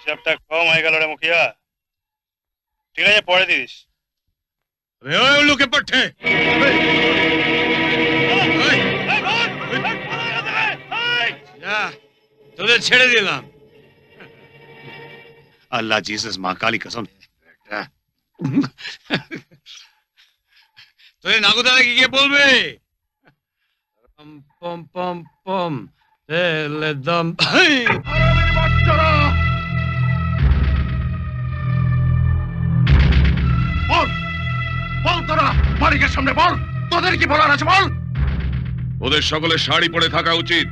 হিসাবটা কম হয়ে গেল রে মুখিয়া। ঠিক আছে, পরে দিস। লোকে পাঠে তোদের ছেড়ে দিলাম। अल्लाह जीसस माँ काली कसम। তোদের নাগুদারে গিয়ে বলবে পম পম পম পম তেলে দম। বল বল, তোরা মালিকের সামনে বল, তোদের কি বলার আছে বল। ওদের সকলের শাড়ি পরে থাকা উচিত।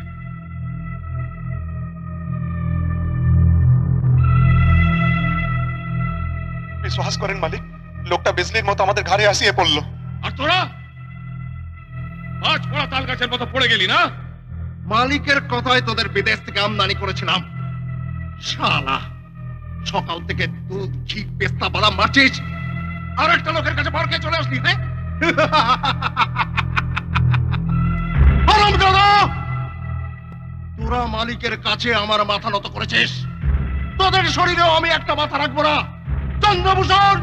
বিশ্বাস করেন মালিক, লোকটা বিজলির মতো আমাদের ঘাড়ে আসিয়ে পড়লো। আর তোরা আজ পড়া তাল গাছের মতো পড়ে গেলি না? মালিকের কথায় তোদের বিদেশ থেকে আমদানি করেছিলাম। শালা সকাল থেকে দুধ ঘি পেস্তা বাদাম মারছিস, আর একটা লোকের কাছে বার খেয়ে চলে আসলি। হ্যাঁ হারামজাদা! তোরা মালিকের কাছে আমার মাথা নত করেছিস, তোদের শরীরেও আমি একটা মাথা রাখবো না। চন্দ্রভূষণ,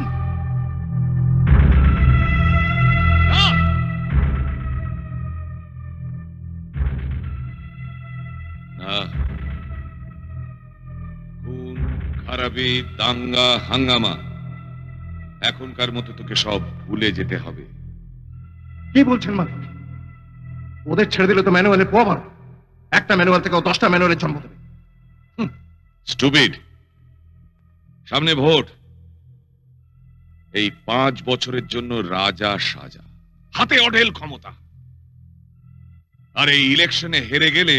খুন খারাপি দাঙ্গা হাঙ্গামা এখনকার মতো তোকে সব ভুলে যেতে হবে। কি বলছেন মালিক? ওদের ছেড়ে দিলে তো ম্যানুয়ালের প্রভাব, একটা ম্যানুয়াল থেকে 10টা ম্যানুয়ালের জন্ম দেবে। স্টুপিড। সামনে ভোট, এই 5 বছরের জন্য রাজা সাজা, হাতে অঢেল ক্ষমতা। আর এই ইলেকশনে হেরে গেলে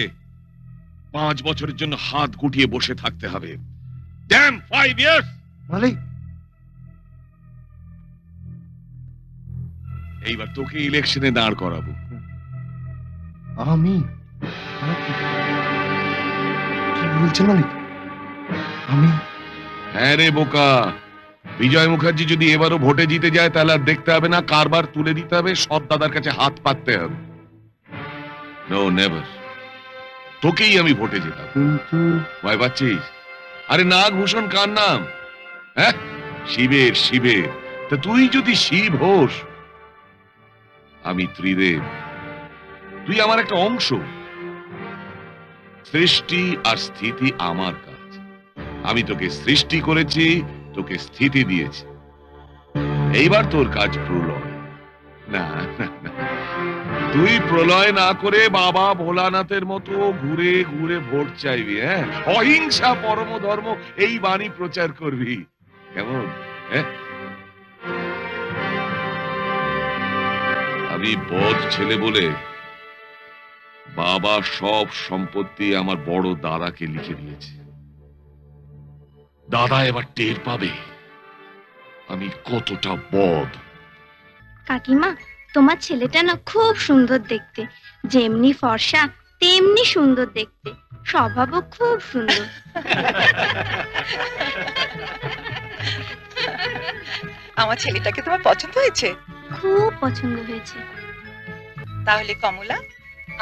5 বছরের জন্য হাত গুটিয়ে বসে থাকতে হবে। Dam 5 years. মালিক, এইবার তোকে ইলেকশনে দাঁড় করাবো। আমি? কি বলছেন মালিক? আমি? হ্যাঁ রে বোকা, বিজয় মুখার্জি যদি এবারও ভোটে জিতে যায় তাহলে আর দেখতে হবে না, কারবার তুলে দিতে হবে, সৎ দাদার কাছে হাত পাততে হবে। নো নেভার, তোকেই আমি ভোটে যেতাম। কিন্তু ভয় পাচ্ছিস? আরে নাগভূষণ কার নাম? হ্যাঁ, শিবের। শিবের তা তুই যদি শিব হোস, আমি ত্রিদেব, তুই আমার একটা অংশ। সৃষ্টি আর স্থিতি আমার কাজ। আমি তোকে সৃষ্টি করেছি, তোকে স্থিতি দিয়েছি। এইবার তোর কাজ প্রলয়। না না, না। তুই প্রলয় না করে বাবা ভোলানাথের মতো ঘুরে ঘুরে ভোট চাইবি। হ্যাঁ, অহিংসা পরম ধর্ম, এই বাণী প্রচার করবি। কেমন? হ্যাঁ, আমি বদ ছেলে বলে বাবা সব সম্পত্তি আমার বড় দাদাকে লিখে দিয়েছে। দাদা এবার টের পাবে আমি কতটা বদ। কাকিমা, তোমার ছেলেটা না খুব সুন্দর দেখতে, যেমনি ফর্সা তেমনি সুন্দর দেখতে, স্বভাবও খুব সুন্দর। আমার ছেলেটাকে তোমার পছন্দ হয়েছে? খুব পছন্দ হয়েছে। তাহলে কমলা,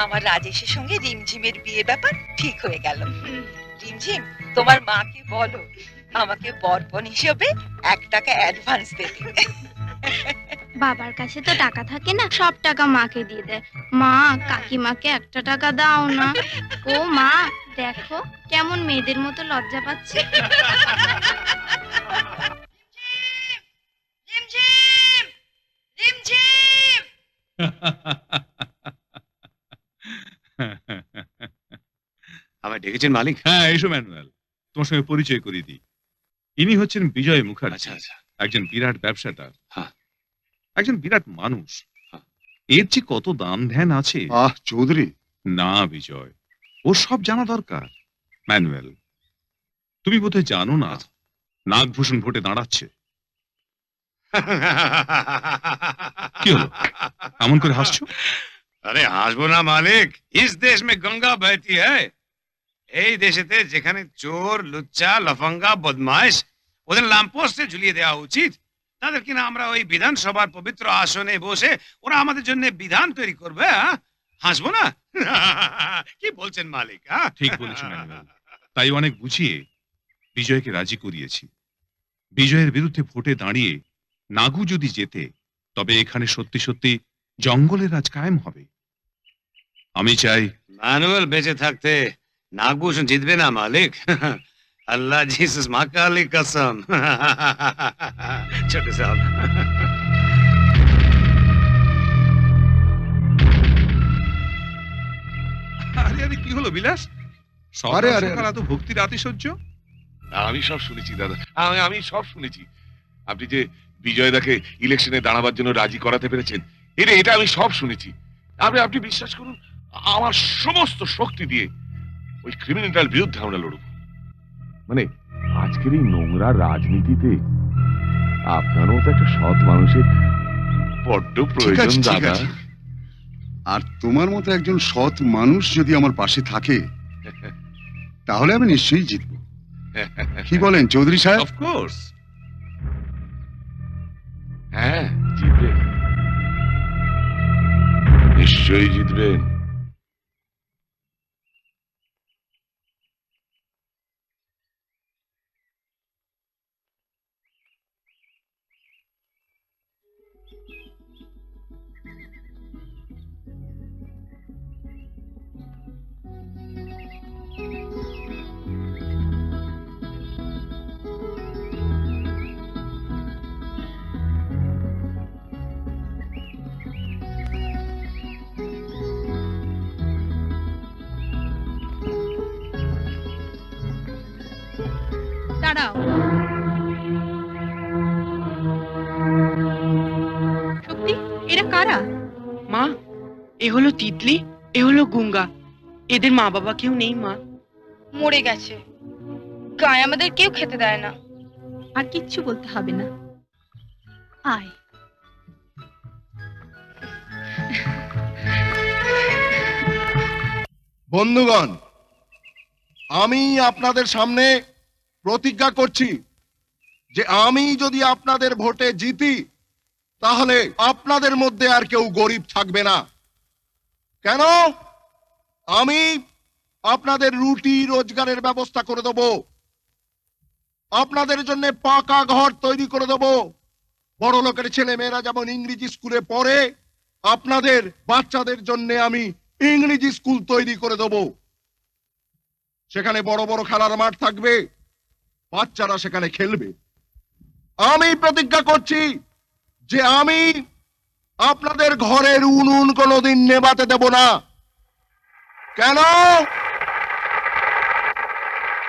আমার রাজেশের সঙ্গে রিমঝিমের বিয়ে ব্যাপার ঠিক হয়ে গেল। রিমঝিম, তোমার মাকে বলো আমাকে বরপণ হিসেবে 1 টাকা অ্যাডভান্স দেবে। বাবার কাছে তো টাকা থাকে না, সব টাকা মাকে দিয়ে দেয়। মা, কাকিমাকে 1 টাকা দাও না। ও মা, দেখো কেমন মেয়েদের মতো লজ্জা পাচ্ছে। রিমঝিম, রিমঝিম। আমায় ডেকেছেন মালিক? হ্যাঁ, এসো ম্যানুয়াল, তোমার সঙ্গে পরিচয় করিয়ে দিই। ইনি হচ্ছেন বিজয় মুখার্জি। আচ্ছা আচ্ছা। একজন বিরাট ব্যবসাদার, হ্যাঁ। একজন বিরাট মানুষ। হ্যাঁ। এর যে কত দান ধ্যান আছে। চৌধুরী না বিজয়, ওর সব জানা দরকার। ম্যানুয়াল, তুমি বোধহয় জানো না নাগভূষণ ভোটে দাঁড়াচ্ছে। কি হলো, এমন করে হাসছো? আরে হাসবো না মালিক, ইস দেশ মে গঙ্গা বহতি হ্যায়। এই দেশেতে যেখানে চোর লুচ্চা লফঙ্গা বদমাইশ ওদের ল্যাম্পপোস্টে ঝুলিয়ে দেওয়া উচিত, তাদের কিনা আমরা ওই বিধানসভার পবিত্র আসনে বসে ওরা আমাদের জন্য বিধান তৈরি করবে। হাসবো না? কি বলছেন মালিক? ঠিক বলেছো ম্যানুয়াল, তাই অনেক বুঝিয়ে বিজয়কে রাজি করিয়েছি। বিজয়ের বিরুদ্ধে ভোটে দাঁড়িয়ে নাগু যদি জেতে, তবে এখানে সত্যি সত্যি জঙ্গলের রাজ কায়েম হবে। আমি চাই ম্যানুয়াল বেঁচে থাকতে নাগভূষণ জিতবে না মালিক। আল্লাহ জিসাস মাকালি কসম। ছোট সাহেব, আরে আরে কি হলো বিলাস? আরে, সকাল আরে, সকাল এত ভক্তির আতিশয্য? আমি সব শুনেছি দাদা, আমি সব শুনেছি। আপনি যে বিজয়দাকে ইলেকশনে দাঁড়াবার জন্য রাজি করাতে পেরেছেন, এটা আমি সব শুনেছি। আপনি বিশ্বাস করুন, আমার সমস্ত শক্তি দিয়ে ওই ক্রিমিনালটার বিরুদ্ধে আমরা লড়ব। মানে আজকের এই নোংরা রাজনীতিতে আপনারও তো একটা সৎ মানুষের বড্ড প্রয়োজন দাদা। আর তোমার মতো একজন সৎ মানুষ যদি আমার পাশে থাকে, তাহলে আমি নিশ্চয়ই জিতবো। কি বলেন চৌধুরী সাহেব? অফকোর্স। হ্যাঁ, জিতবেন, নিশ্চয়ই জিতবেন। দাঁড়াও। সত্যি এরা কারা? মা, এ হলো তিতলি, এ হলো গুঙ্গা। এদের মা বাবা কেউ নেই মা। মরে গেছে, গায়ে আমাদের কেউ খেতে দেয় না। আর কিচ্ছু বলতে হবে না, আয়। বন্ধুগণ, আমি আপনাদের সামনে প্রতিজ্ঞা করছি যে আমি যদি আপনাদের ভোটে জিতি, তাহলে আপনাদের মধ্যে আর কেউ গরিব থাকবে না। কেন? আমি আপনাদের রুটি রোজগারের ব্যবস্থা করে দেব, আপনাদের জন্য পাকা ঘর তৈরি করে দেব। বড় লোকের ছেলে মেয়েরা যেমন ইংরেজি স্কুলে পড়ে, আপনাদের বাচ্চাদের জন্য আমি ইংরেজি স্কুল তৈরি করে দেব। সেখানে বড় বড় খেলার মাঠ থাকবে, বাচ্চারা সেখানে খেলবে। আমি প্রতিজ্ঞা করছি যে আমি আপনাদের ঘরের উনুন কোনোদিন নেভাতে দেব না। কেন?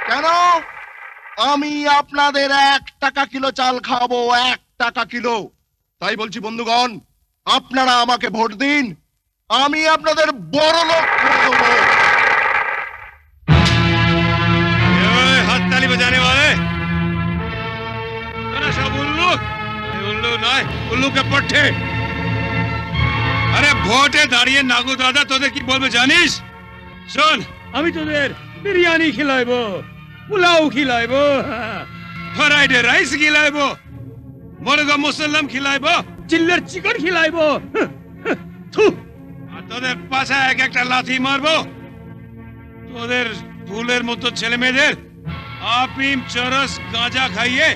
কেন? আমি আপনাদের 1 টাকা কিলো চাল খাওয়াবো, 1 টাকা কিলো। তাই বলছি বন্ধুগণ, আপনারা আমাকে ভোট দিন, আমি আপনাদের বড় লোক করে দেবো। हाथ ताली बजाने वाले तो ना सब उल्लू नয় উল্লু के पट्टे। আরে ভোটে দাঁড়িয়ে নাগু দাদা তোদের কি বলবে জানিস? শোন, আমি তোদের বিরিয়ানি খিলাইবো, পোলাও খিলাইবো, ফ্রাইড রাইস খিলাইবো, মুরগা মুসল্লাম খিলাইবো, চিল্লার চিকেন খিলাইবো। থু, আর তোদের পাশে এক একটা লাথি মারবো। তোদের ফুলের মতো ছেলে মেয়েদের আফিম চরস গাঁজা খাইয়ে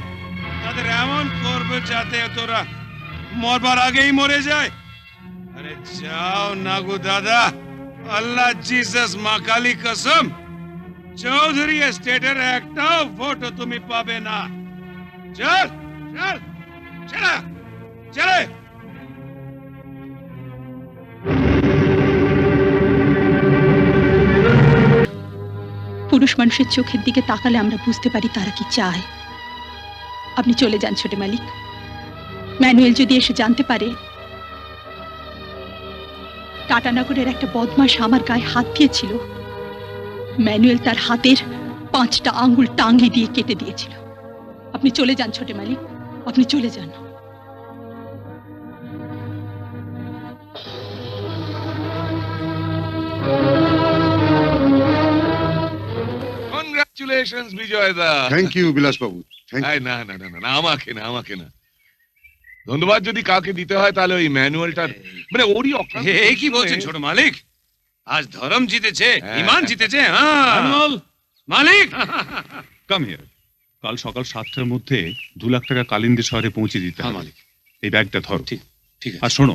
তাদের এমন করবে যাতে তোরা মরবার আগেই মরে যায়। আরে যাও নাগু দাদা, আল্লাহ জিসাস মা কালী কসম, চৌধুরী এস্টেটের একটাও ভোট তুমি পাবে না। চল চল চল চলে। পুরুষ মানুষের চোখের দিকে তাকালে আমরা বুঝতে পারি তারা কি চায়। আপনি চলে যান ছোট মালিক। ম্যানুয়েল যদি এসে জানতে পারে টাটানগরের একটা বদমাশ আমার গায়ে হাত দিয়েছিল, ম্যানুয়েল তার হাতের 5টা আঙ্গুল টাঙ্গি দিয়ে কেটে দিয়েছিল। আপনি চলে যান ছোট মালিক, আপনি চলে যান। Congratulations বিজয়দা। Thank you Vilas Babu, thank you. না না না না, আমাকে না, আমাকে না। ধন্যবাদ যদি কাউকে দিতে হয় তাহলে ওই ম্যানুয়ালটার, মানে ওরই অক্লান্ত এই কি বলছেন ছোট মালিক? আজ ধর্ম জিতেছে, হ্যাঁ। ইমান জিতেছে। হ্যাঁ মালিক। Come here. কাল সকাল 7টার মধ্যে 2 লাখ টাকা কালিন্দী শহরে পৌঁছে দিতে হবে। মালিক। এই ব্যাগটা ধরো। ঠিক আছে। আর শোনো,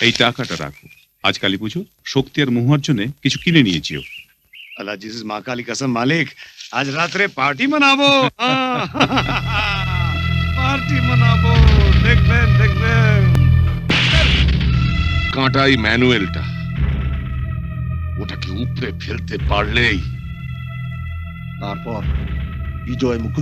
এই টাকাটা রাখো। আজ কালী পুজো, শক্তি আর মহুয়ার জন্য কিছু কিনে নিয়েছিও। अल्लाह जिस माँ काली कसम मालिक, आज रात्रे पार्टी मनाबो। पार्टी मनाबो, দেখবেন। কাঁটাই ম্যানুয়েলটা, ওটাকে উপরে ফেলতে পারলেই তারপর বিজয় মুখ